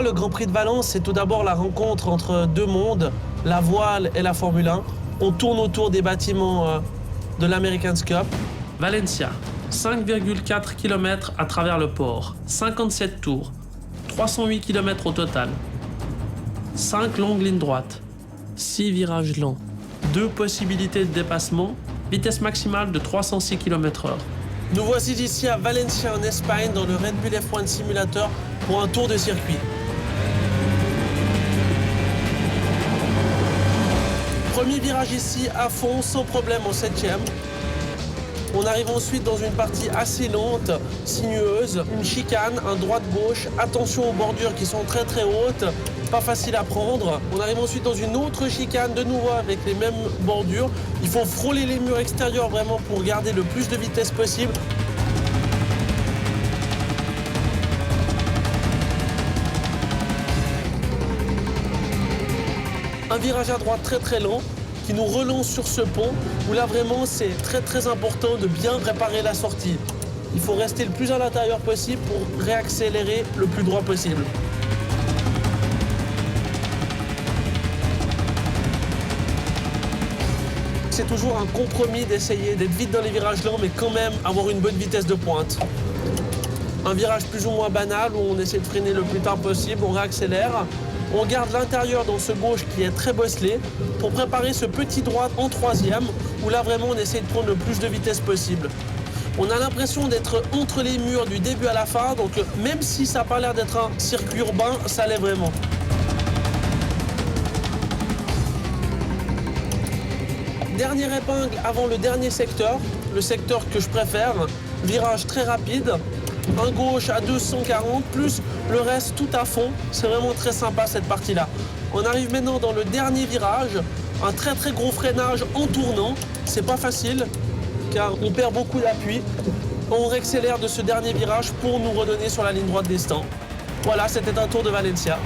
moi, le Grand Prix de Valence, c'est tout d'abord la rencontre entre deux mondes, la voile et la Formule 1. On tourne autour des bâtiments de l'America's Cup. Valencia, 5,4 km à travers le port, 57 tours, 308 km au total, 5 longues lignes droites, 6 virages lents, 2 possibilités de dépassement, vitesse maximale de 306 km/h. Nous voici ici à Valencia en Espagne dans le Red Bull F1 Simulator pour un tour de circuit. Premier virage ici à fond, sans problème en 7e. On arrive ensuite dans une partie assez lente, sinueuse, une chicane, un droite-gauche. Attention aux bordures qui sont très très hautes, pas facile à prendre. On arrive ensuite dans une autre chicane, de nouveau avec les mêmes bordures. Il faut frôler les murs extérieurs vraiment pour garder le plus de vitesse possible. Un virage à droite très très lent qui nous relance sur ce pont où là vraiment c'est très très important de bien préparer la sortie. Il faut rester le plus à l'intérieur possible pour réaccélérer le plus droit possible. C'est toujours un compromis d'essayer d'être vite dans les virages lents mais quand même avoir une bonne vitesse de pointe. Un virage plus ou moins banal où on essaie de freiner le plus tard possible, on réaccélère. On garde l'intérieur dans ce gauche qui est très bosselé pour préparer ce petit droit en 3e où là vraiment on essaie de prendre le plus de vitesse possible. On a l'impression d'être entre les murs du début à la fin, donc même si ça n'a pas l'air d'être un circuit urbain, ça l'est vraiment. Dernière épingle avant le dernier secteur, le secteur que je préfère, virage très rapide. Un gauche à 240, plus le reste tout à fond. C'est vraiment très sympa cette partie-là. On arrive maintenant dans le dernier virage, un très très gros freinage en tournant. C'est pas facile car on perd beaucoup d'appui. On réaccélère de ce dernier virage pour nous redonner sur la ligne droite des stands. Voilà, c'était un tour de Valencia.